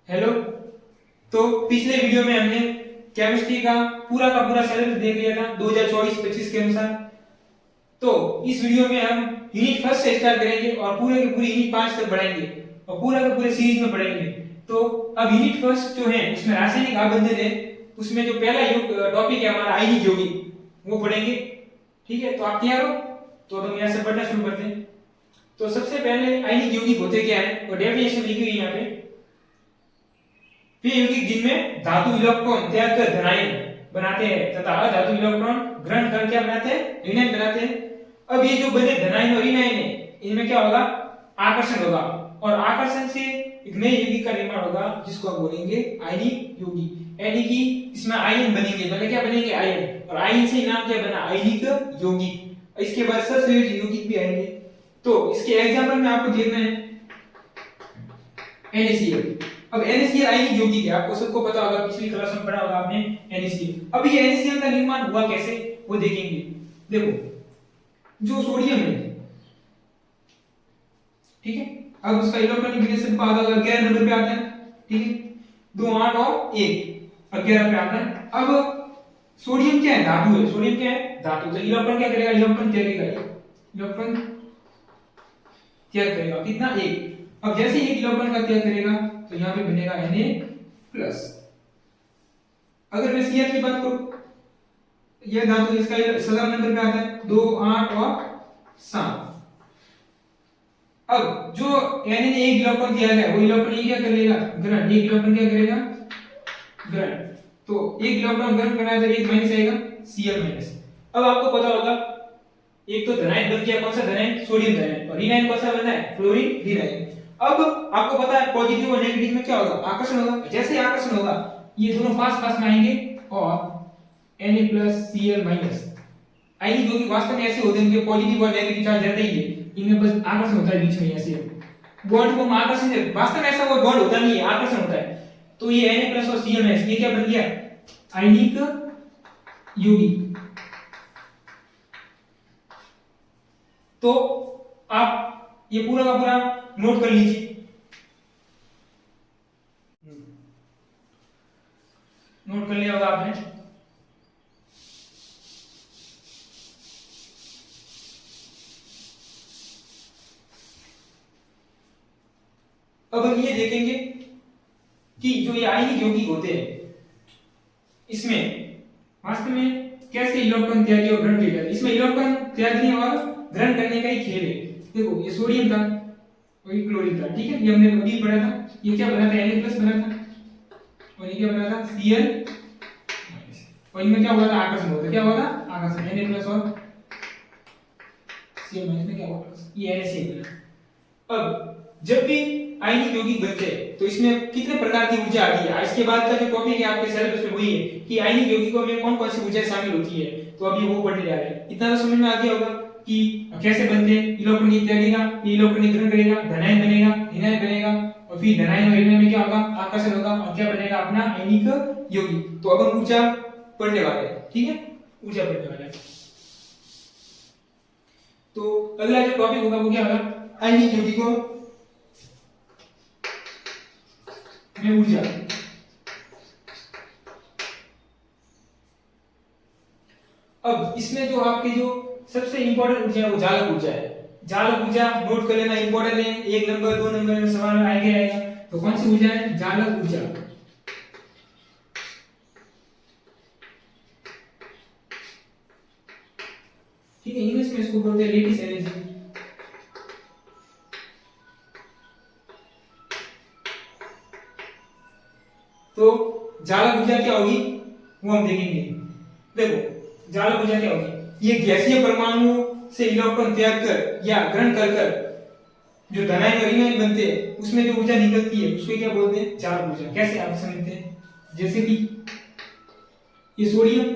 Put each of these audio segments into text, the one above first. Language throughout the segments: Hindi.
हेलो। तो पिछले वीडियो में हमने केमिस्ट्री का पूरा सिलेबस देख लिया था 2024-25 के अनुसार। तो इस वीडियो में हम यूनिट फर्स्ट से स्टार्ट करेंगे और पूरे के पूरे यूनिट 5 तक बढ़ाएंगे और पूरा के पूरे सीरीज में पढ़ेंगे। तो अब यूनिट फर्स्ट जो है उसमें रासायनिक आबंधन है, उसमें जो पहला टॉपिक है हमारा आयनिक यौगिक वो पढ़ेंगे। ठीक है, तो आप तैयार हो? तो हम यहाँ से पढ़ना शुरू करते हैं। तो सबसे पहले आयनिक यौगिक होते क्या है और डेफिनेशन लिखी हुई है यहाँ पे। वे यौगिक जिनमें धातु इलेक्ट्रॉन त्याग कर धनायन बनाते हैं तथा अधातु इलेक्ट्रॉन ग्रहण कर क्या बनाते हैं, ऋणायन बनाते हैं। अब ये जो बने धनायन और ऋणायन है इनमें क्या होगा, आकर्षण होगा और आकर्षण से एक नए यौगिक का निर्माण होगा जिसको हम बोलेंगे आयनिक यौगिक। यानी कि इसमें आयन बनेंगे, मतलब क्या बनेंगे, आयन। और आयन से नाम क्या बना, आयनिक यौगिक। इसके बाद सहसंयोजी यौगिक भी आएंगे। तो इसके एग्जांपल में आपको देखना है NaCl। अब NaCl आयनिक यौगिक है, आपको सबको पता होगा, पिछली क्लास में पढ़ा होगा आपने NaCl। अब ये NaCl का निर्माण हुआ कैसे वो देखेंगे। देखो, जो सोडियम है, ठीक है, अब उसका इलेक्ट्रॉनिक विन्यास आधा 11 नंबर पे आता है। ठीक है, 2 8 और 1 11 पे आता है। अब सोडियम क्या है, धातु है। सोडियम क्या है, धातु। तो इलेक्ट्रॉन क्या करेगा, इलेक्ट्रॉन त्यागेगा, इलेक्ट्रॉन त्याग करेगा कितना, 1। अब जैसे एक इलेक्ट्रॉन का त्याग करेगा तो यहां पे बनेगा Na+। अगर मैं Cl की बात करूं, यह धातु, इसका 17 नंबर पे आता है, 2 8 और 7। अब जो Na ने एक इलेक्ट्रॉन दिया है वो इलेक्ट्रॉन ये क्या कर लेगा, ग्रहण। एक इलेक्ट्रॉन क्या करेगा, ग्रहण। तो एक इलेक्ट्रॉन ग्रहण करना है तो एक माइनस आएगा, Cl-। अब आपको पता होगा एक तो धनायन बन गया, कौन सा धनायन, सोडियम धनायन। और ऋणायन कौन सा बनना है, फ्लोरीन ऋणायन। अब आपको पता है पॉजिटिव और नेगेटिव में क्या होगा, आकर्षण होगा। जैसे ही आकर्षण होगा ये दोनों पास पास में आएंगे और Na+Cl-। आयनिक यौगिक वास्तव में ऐसे होते हैं कि पॉजिटिव और नेगेटिव चार्ज रहते ही है, इनमें बस आकर्षण होता है बीच में। ऐसे बॉन्ड को आकर्षण है, वास्तव में ऐसा कोई बॉन्ड होता नहीं है, आकर्षण होता है। तो ये Na+ और Cl- ये क्या बन गया, आयनिक यौगिक। तो आप ये पूरा का पूरा नोट कर लीजिए। नोट कर लिया होगा आपने। अब हम ये देखेंगे कि जो ये आयनिक यौगिक होते हैं इसमें वास्तव में कैसे इलेक्ट्रॉन त्यागी और ग्रहण किए जाते हैं। इसमें इलेक्ट्रॉन त्यागने और ग्रहण करने का ही खेल है। देखो, ये सोडियम था और ये क्लोरीन था, ठीक है, ये हमने अभी पढ़ा था। ये क्या बना था, Na+ बना था और ये क्या बना था, Cl-। और इनमें क्या हुआ था, आकर्षण हुआ था। क्या हुआ था, आकर्षण। Na+ और Cl- में क्या हुआ, ये NaCl बना। अब जब भी आयनिक यौगिक बनते हैं तो इसमें कितने प्रकार की ऊर्जा आती है। इसके बाद का जो टॉपिक है आपके सिलेबस में वही है कि आयनिक यौगिकों में कौन कौन सी ऊर्जा शामिल होती है। तो अभी वो पढ़ने जा रहे हैं। इतना तो समझ में आ गया होगा कि कैसे बनते हैं। इलेक्ट्रॉन त्यागेगा, इलेक्ट्रॉन ग्रहण करेगा, धनायन बनेगा, ऋणायन बनेगा और फिर धनायन और ऋणायन में क्या होगा, आकर्षण होगा और क्या बनेगा, अपना आयनिक यौगिक। तो अब हम ऊर्जा पढ़ने वाले हैं, ठीक है, ऊर्जा पढ़ने वाले हैं। तो अगला जो टॉपिक होगा वो क्या होगा, आयनिक यौगिकों में ऊर्जा। अब इसमें जो आपकी जो सबसे इंपॉर्टेंट ऊर्जा है वो जालक ऊर्जा है। जालक ऊर्जा नोट कर लेना, इंपॉर्टेंट है। 1 नंबर 2 नंबर में सवाल आएगा आएगा। तो कौन सी ऊर्जा है, जालक ऊर्जा। ठीक है, इंग्लिश में इसको बोलते हैं लेटिस एनर्जी। तो जालक ऊर्जा क्या होगी वो हम देखेंगे। देखो, जालक ऊर्जा क्या होगी, ये गैसीय परमाणुओं से इलेक्ट्रॉन त्याग कर या ग्रहण कर कर जो धनायन और ऋणायन बनते हैं उसमें जो ऊर्जा निकलती है उसको क्या बोलते हैं, जालक ऊर्जा। कैसे आप समझते हैं, जैसे कि ये सोडियम,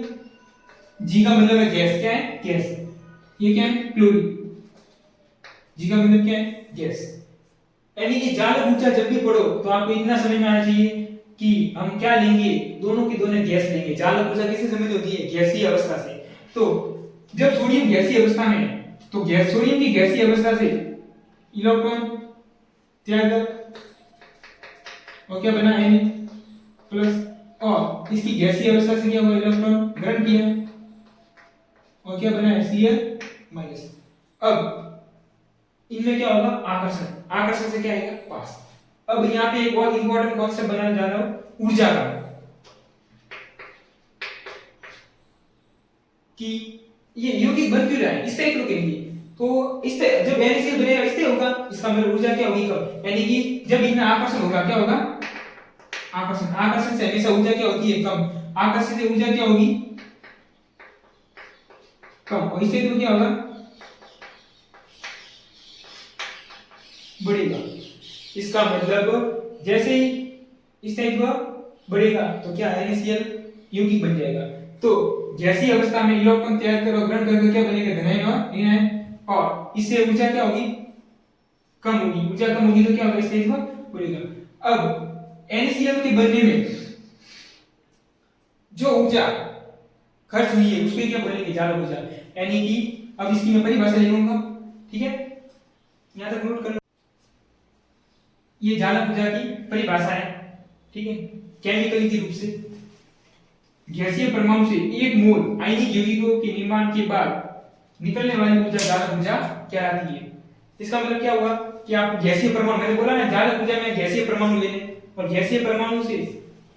जी का मतलब है गैस। क्या है, गैस। ये क्या है, क्लोरीन। जी का मतलब क्या है, गैस। यानी कि जालक ऊर्जा जब भी पढ़ो तो आपको इतना समझ में आना चाहिए कि हम क्या लेंगे, दोनों की दोनों गैस लेंगे। जालक ऊर्जा किससे संबंधित होती है, गैसीय अवस्था से। तो जब सोडियम गैसीय अवस्था में है तो गैस, सोडियम की गैसीय अवस्था से इलेक्ट्रॉन त्याग और क्या बना Na प्लस, और इसकी गैसीय अवस्था से क्या हुआ, इलेक्ट्रॉन ग्रहण किया और क्या बना Cl माइनस। अब इनमें क्या होगा, आकर्षण, आकर्षण से क्या आएगा, पास। अब यहाँ पे एक बहुत इंपॉर्टेंट कॉन्सेप्ट बनाने जा रहा हूं ऊर्जा का, कि ये यौगिक बन क्यों रहा है, इस टाइप रुकेंगे तो इस जब NaCl बनेगा इससे होगा, इसका मतलब ऊर्जा क्या होगी कम, यानी कि जब इनमें आकर्षण होगा क्या होगा, आकर्षण, आकर्षण से हमेशा ऊर्जा क्या होती है, कम, आकर्षण से ऊर्जा क्या होगी, कम, और इससे तो क्या होगा, बढ़ेगा। इसका मतलब जैसे ही इस टाइप का बढ़ेगा तो क्या NaCl यौगिक बन जाएगा। तो गैसीय अवस्था में इलेक्ट्रॉन त्याग कर और ग्रहण करके क्या बनेगा, धनायन और ऋणायन, और इससे ऊर्जा क्या होगी, कम होगी, ऊर्जा कम होगी तो क्या होगा, इस टाइप का बढ़ेगा। अब NaCl के बनने में जो ऊर्जा खर्च हुई है उसको क्या बोलेंगे, जालक ऊर्जा, यानी कि अब इसकी मैं परिभाषा लिखूंगा, ठीक है, यहां तक नोट कर लो। ये जालक ऊर्जा की परिभाषा है, ठीक है, केमिकली के रूप से गैसीय परमाणु से एक मोल आयनिक यौगिकों के निर्माण के बाद निकलने वाली ऊर्जा जालक ऊर्जा कहलाती है। इसका मतलब क्या हुआ कि आप गैसीय परमाणु, मैंने बोला ना जालक ऊर्जा में गैसीय परमाणु लेने, और गैसीय परमाणु से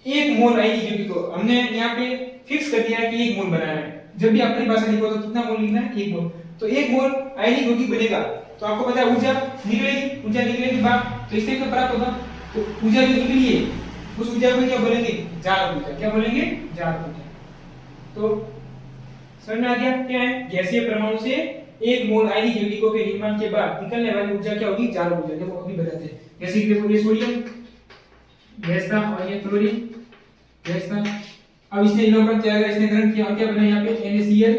एक मोल आयनिक यौगिक को हमने यहाँ पे फिक्स कर दिया है कि एक मोल बनाना है। जब भी आप परिभाषा लिखो तो कितना मोल लिखना है, एक मोल। तो एक मोल आयनिक यौगिक बनेगा तो आपको पता है ऊर्जा निकलेगी, ऊर्जा निकलने के बाद तो इस टाइप का प्राप्त होगा। तो ऊर्जा जो निकली है उस ऊर्जा को क्या बोलेंगे, जालक ऊर्जा, क्या बोलेंगे, जालक ऊर्जा। तो समझ में आ गया क्या है, गैसीय परमाणु से एक मोल आयनिक यौगिकों के निर्माण के बाद निकलने वाली ऊर्जा क्या होगी, जालक ऊर्जा। देखो अभी बताते हैं, जैसे कि देखो ये सोडियम गैस था और ये क्लोरीन गैस था। अब इसने इलेक्ट्रॉन त्याग किया, इसने ग्रहण किया और क्या बना यहाँ पे NaCl,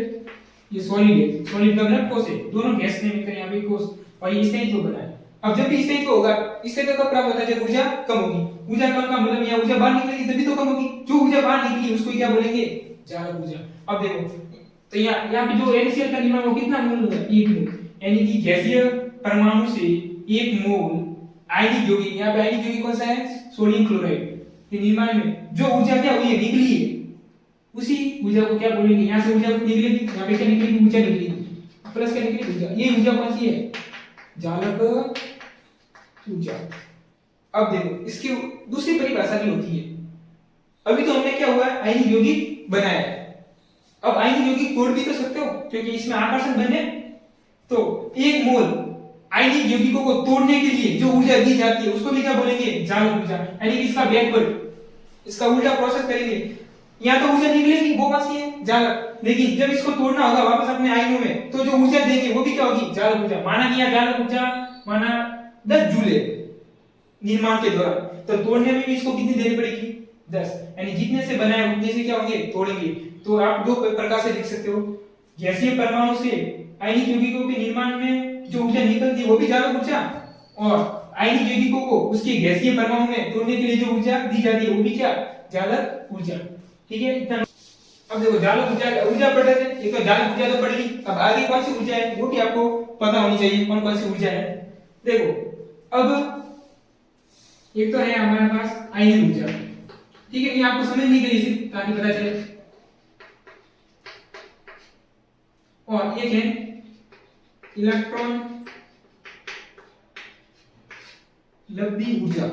ये सॉलिड है, सॉलिड का मतलब ठोस है, दोनों गैस ने मिलकर यहाँ पे ठोस, और ये इस टाइप को बना है। अब जब भी इस टाइप को होगा, इससे तो कब प्राप्त होता है, जब ऊर्जा कम होगी। ऊर्जा कम का मतलब यहाँ ऊर्जा बाहर निकलेगी तभी तो कम होगी, जो ऊर्जा बाहर निकली उसको क्या बोलेंगे, जालक ऊर्जा। अब देखो तो यहाँ पे जो NaCl का निर्माण वो कितना मोल होगा, एक मोल, यानी कि गैसीय परमाणु से एक मोल आयनिक यौगिक, यहाँ पे आयनिक यौगिक कौन सा है, सोडियम क्लोराइड के निर्माण में जो ऊर्जा क्या हुई है, निकली है, उसी ऊर्जा को क्या बोलेंगे, यहाँ से ऊर्जा निकलेगी, यहाँ पे क्या निकलेगी, ऊर्जा निकलेगी, प्लस क्या निकलेगी, ऊर्जा। ये ऊर्जा कौन सी है, जालक ऊर्जा। अब देखो इसकी दूसरी परिभाषा भी होती है। अभी तो हमने क्या हुआ है, आयनिक यौगिक बनाया है। अब आयनिक यौगिक तोड़ भी तो सकते हो क्योंकि इसमें आकर्षण बने। तो एक मोल आयनिक यौगिकों को तोड़ने के लिए जो ऊर्जा दी जाती है उसको भी क्या बोलेंगे, जालक ऊर्जा, यानी कि इसका बैकवर्ड, इसका उल्टा प्रोसेस करेंगे। यहाँ तो ऊर्जा निकलेगी वो कौन सी है, जालक, लेकिन जब इसको तोड़ना होगा वापस अपने आयनों में तो जो ऊर्जा देंगे वो भी क्या होगी, जालक ऊर्जा। माना कि यहाँ जालक ऊर्जा माना 10 जूल है निर्माण के दौरान, तो तोड़ने में भी इसको कितनी देनी पड़ेगी, 10, यानी जितने से बनाया उतने से क्या होंगे, तोड़ेंगे। तो आप दो प्रकार से लिख सकते हो, गैसीय परमाणु से आयनिक यौगिकों के निर्माण में जो ऊर्जा निकलती है वो भी जालक ऊर्जा, और आयनिक यौगिकों को उसके गैसीय परमाणु में तोड़ने के लिए जो ऊर्जा दी जाती है वो भी क्या, जालक ऊर्जा। ठीक है, इतना। अब देखो जालक ऊर्जा पढ़ रहे थे, एक तो जालक ऊर्जा तो पढ़ ली, अब आगे कौन सी ऊर्जा है वो भी आपको पता होनी चाहिए, कौन कौन सी ऊर्जा है। देखो अब एक तो है हमारे पास आयनिक ऊर्जा, ठीक है, ये आपको समझने के लिए ताकि पता चले, और एक है इलेक्ट्रॉन लब्धि ऊर्जा।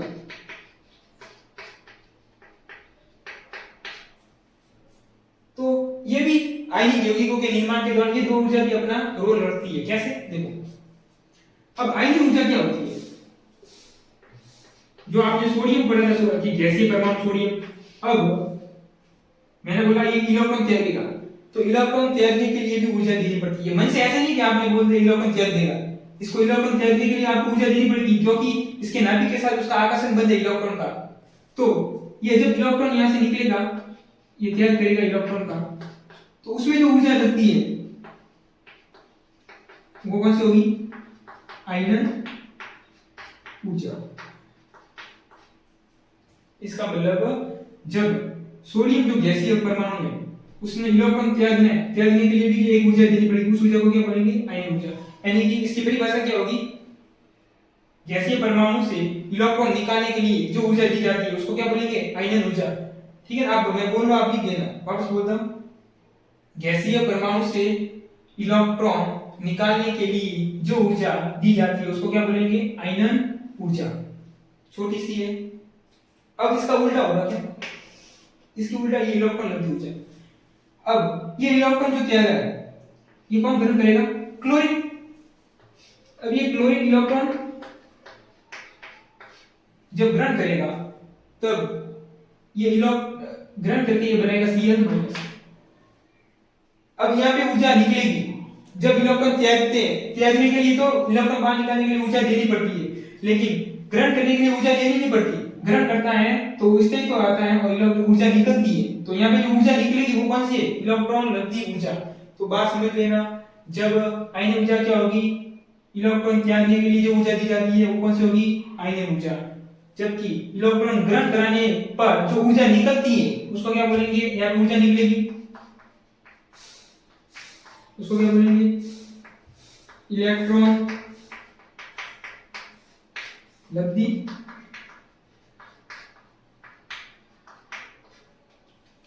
तो ये भी आयनिक यौगिकों के निर्माण के दौरान ये दो ऊर्जा भी अपना रोल रखती है। कैसे, देखो अब आयनिक ऊर्जा क्या होती है, जो आपने सोडियम पढ़ा था कि गैसीय परमाणु सोडियम। अब मैंने बोला ये इलेक्ट्रॉन त्यागेगा, तो इलेक्ट्रॉन त्यागने के लिए भी ऊर्जा देनी पड़ती है। मन से ऐसा नहीं कि आपने बोल दिया इलेक्ट्रॉन त्याग देगा, इसको इलेक्ट्रॉन त्यागने के लिए आपको ऊर्जा देनी पड़ेगी, क्योंकि इसके नाभिक के साथ उसका आकर्षण बंध है इलेक्ट्रॉन का। तो ये जब इलेक्ट्रॉन यहां से निकलेगा, ये त्याग करेगा इलेक्ट्रॉन का, तो उसमें जो ऊर्जा लगती है वो कौन सी होगी, आयनन ऊर्जा। इसका मतलब जब सोडियम जो गैसीय परमाणु है उसमें इलेक्ट्रॉन त्यागने के लिए भी एक ऊर्जा देनी पड़ेगी, उस ऊर्जा को क्या बोलेंगे, आयनिक ऊर्जा। यानी कि इसकी परिभाषा क्या होगी, गैसीय परमाणु से इलेक्ट्रॉन निकालने के लिए जो ऊर्जा दी जाती है उसको क्या बोलेंगे, आयनन ऊर्जा। ठीक है, आप मैं बोल रहा हूं आप लिख देना, वापस बोलता हूं, गैसीय परमाणु से इलेक्ट्रॉन निकालने के लिए जो ऊर्जा दी जाती है उसको क्या बोलेंगे, आयनन ऊर्जा। छोटी सी है। अब इसका उल्टा होगा क्या, इसकी उल्टा ये इलेक्ट्रॉन लब्ध ऊर्जा। अब ये इलेक्ट्रॉन जो त्यागा है ये कौन ग्रहण करेगा, क्लोरीन। अब ये क्लोरीन इलेक्ट्रॉन जब ग्रहण करेगा तब ये ग्रहण करके ये बनाएगा Cl-। अब यहाँ पे ऊर्जा निकलेगी जब इलेक्ट्रॉन त्यागते हैं, त्यागने के लिए तो इलेक्ट्रॉन बाहर निकालने के लिए ऊर्जा देनी पड़ती है, लेकिन ग्रहण करने के लिए ऊर्जा देनी नहीं पड़ती। ग्रहण करता है तो इस टाइप का आता है और इलेक्ट्रॉन ऊर्जा निकलती है, तो यहाँ पे जो ऊर्जा निकलेगी वो कौन सी है, इलेक्ट्रॉन लब्धि ऊर्जा। तो बात समझ लेना, जब आयनिक ऊर्जा क्या होगी, इलेक्ट्रॉन त्यागने के लिए जो ऊर्जा दी जाती है वो कौन सी होगी, आयनिक ऊर्जा। जबकि इलेक्ट्रॉन ग्रहण कराने पर जो ऊर्जा निकलती है उसको क्या बोलेंगे, यहाँ पे ऊर्जा निकलेगी उसको क्या बोलेंगे, इलेक्ट्रॉन लब्धि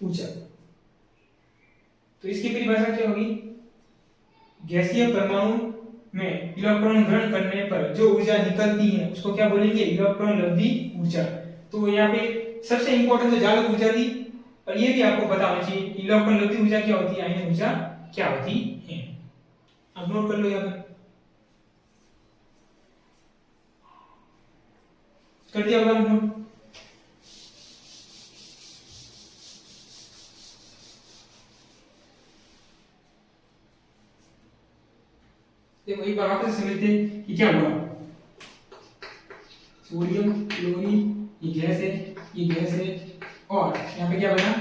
ऊर्जा। तो इसकी परिभाषा क्या होगी, गैसीय परमाणु में इलेक्ट्रॉन ग्रहण करने पर जो ऊर्जा निकलती है उसको क्या बोलेंगे, इलेक्ट्रॉन लब्धि ऊर्जा। तो यहाँ पे सबसे इंपॉर्टेंट तो जालक ऊर्जा थी, और ये भी आपको पता होना चाहिए इलेक्ट्रॉन लब्धि ऊर्जा क्या होती है, आयनिक ऊर्जा क्या होती है। अब नोट कर लो यहाँ पर, कर दिया होगा नोट। देखो एक बार वापस समझते हैं कि क्या हुआ। सोडियम क्लोरीन ये गैस है, ये गैस है, और यहाँ पे क्या बना,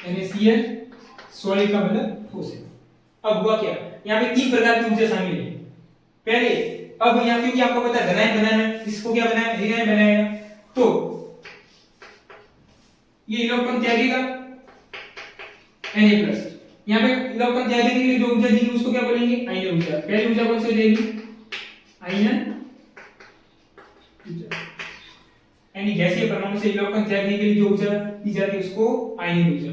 NaCl सॉलिड का मतलब ठोस है। अब हुआ क्या, यहाँ पे तीन प्रकार की ऊर्जा शामिल है। पहले अब यहाँ क्योंकि आपको पता है धनायन बनाना है, इसको क्या बनाया, ऋणायन बनाएगा, तो ये इलेक्ट्रॉन त्यागेगा Na+, यहाँ पे इलेक्ट्रॉन त्यागने के लिए जो ऊर्जा देगी उसको क्या बोलेंगे, आयनन ऊर्जा। पहली ऊर्जा कौन सी हो जाएगी, आयनन ऊर्जा। यानी गैसीय परमाणु से इलेक्ट्रॉन त्यागने के लिए जो ऊर्जा दी जाती है उसको आयनन ऊर्जा।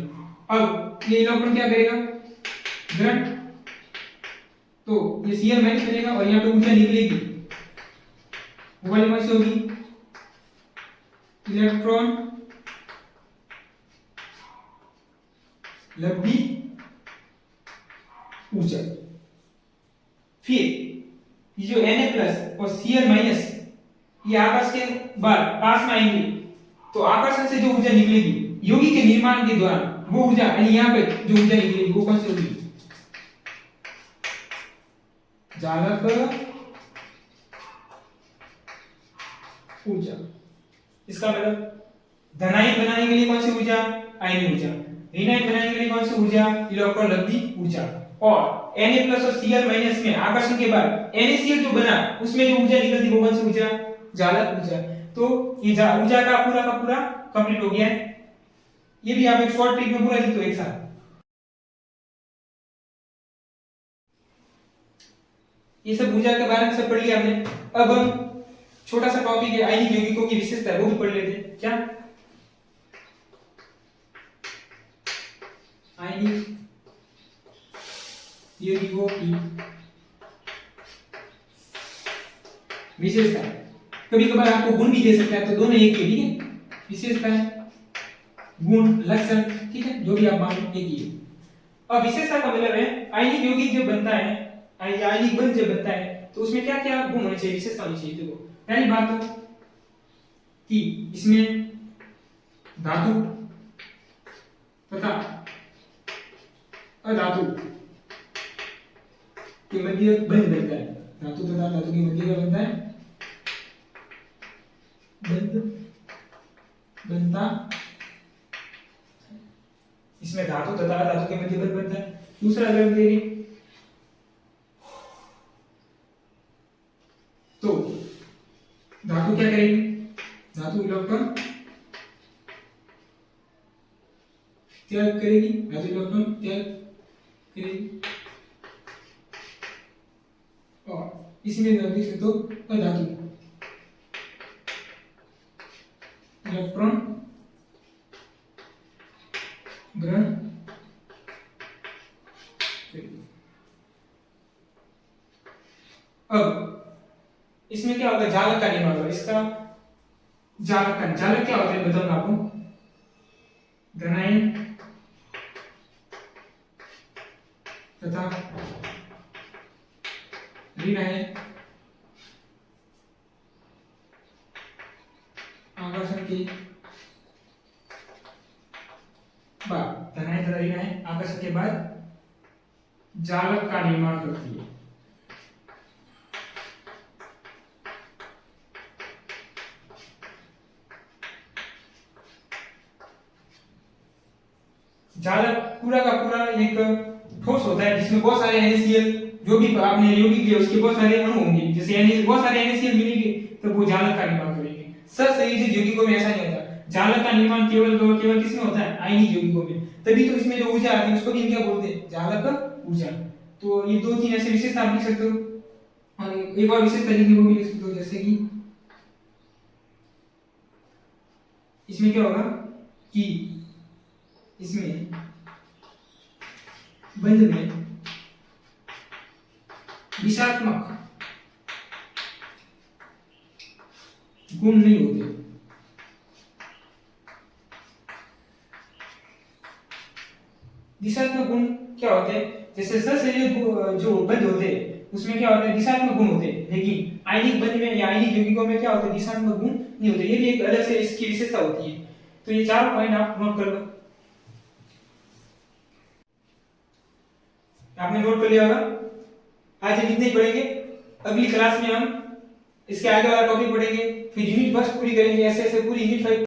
अब ये इलेक्ट्रॉन क्या करेगा, ग्रहण, तो ये Cl- बनेगा और यहाँ पे ऊर्जा निकलेगी, वो वाली कौन सी होगी, इलेक्ट्रॉन लब्धि ऊर्जा। फिर ये जो Na+ और Cl- ये आकर्षण के बाद पास में आएंगे, तो आकर्षण से जो ऊर्जा निकलेगी यौगिक के निर्माण के दौरान वो ऊर्जा, यानी यहाँ पे जो ऊर्जा निकलेगी वो कौन सी होगी, जालक ऊर्जा। इसका मतलब धनायन बनाने के लिए कौन सी ऊर्जा, आयनिक ऊर्जा। ऋणायन बनाने के लिए कौन सी ऊर्जा, इलेक्ट्रॉन लब्धि ऊर्जा। और Na+ और Cl- में आकर्षण के बाद NaCl जो बना उसमें जो ऊर्जा निकलती वो कौन सी ऊर्जा, जालक ऊर्जा। तो ये ऊर्जा का पूरा कंप्लीट हो गया है। ये भी आप एक शॉर्ट ट्रिक में पूरा लिख दो एक साथ। ये सब ऊर्जा के बारे में सब पढ़ लिया हमने। अब हम छोटा सा टॉपिक है आयनिक यौगिकों की विशेषता है वो भी पढ़ लेते हैं। क्या, आयनिक यौगिकों की विशेषता। कभी कभार आपको गुण भी दे सकता है, तो दोनों एक ही, ठीक है, विशेषता है, गुण, लक्षण, ठीक है, जो भी आप मान एक ही है। अब विशेषता का मतलब है आयनिक यौगिक जब बनता है, आयनिक बंध जब बनता है तो उसमें क्या क्या गुण होने चाहिए, विशेषता होनी चाहिए। देखो पहली बात तो कि इसमें धातु तथा अधातु के मध्य बंध बनता है, धातु तथा धातु के मध्य क्या बनता है, बंध बनता, इसमें धातु तथा धातु के मध्य बंध बनता है। दूसरा अगर देखें तो धातु क्या करेगी, धातु इलेक्ट्रॉन त्याग करेगी, धातु इलेक्ट्रॉन त्याग करेगी, और इसमें तो अधातु इलेक्ट्रॉन ग्रहण। अब इसमें क्या होगा, जालक का नियम होगा इसका। जालक क्या होता है बताऊंगा आपको। धनायन तथा ऋण है आकर्षण की बाद, धनायन तथा ऋण है आकर्षण के बाद जालक का निर्माण करती है। जालक पूरा का पूरा एक ठोस होता है जिसमें बहुत सारे NaCl, जो भी आपने यौगिक लिया उसके बहुत सारे अणु होंगे, जैसे बहुत सारे NaCl मिलेंगे तो वो जालक का निर्माण करेंगे। ससंयोजित यौगिकों में ऐसा नहीं होता। जालक का निर्माण केवल किसमें होता है, आयनिक यौगिकों में। तभी तो इसमें जो ऊर्जा आती है उसको भी क्या बोलते हैं, जालक ऊर्जा। तो ये दो तीन ऐसे विशेषता आप लिख सकते हो। और एक और विशेषता लिखने को भी लिख सकते हो, जैसे कि इसमें क्या होगा कि इसमें बंध में दिशात्मक गुण नहीं होते। दिशात्मक गुण क्या होते हैं, जैसे ससंयोजित जो बंध होते हैं उसमें क्या होता है, दिशात्मक गुण होते हैं, लेकिन आयनिक बंध में या आयनिक यौगिकों में क्या होता है, दिशात्मक गुण नहीं होते। ये भी एक अलग से इसकी विशेषता होती है। तो ये चार पॉइंट आप नोट कर लो। आपने नोट कर लिया होगा। आज हम इतने ही पढ़ेंगे। अगली क्लास में हम इसके आगे वाला टॉपिक पढ़ेंगे, फिर यूनिट 1 पूरी करेंगे, ऐसे ऐसे पूरी यूनिट 5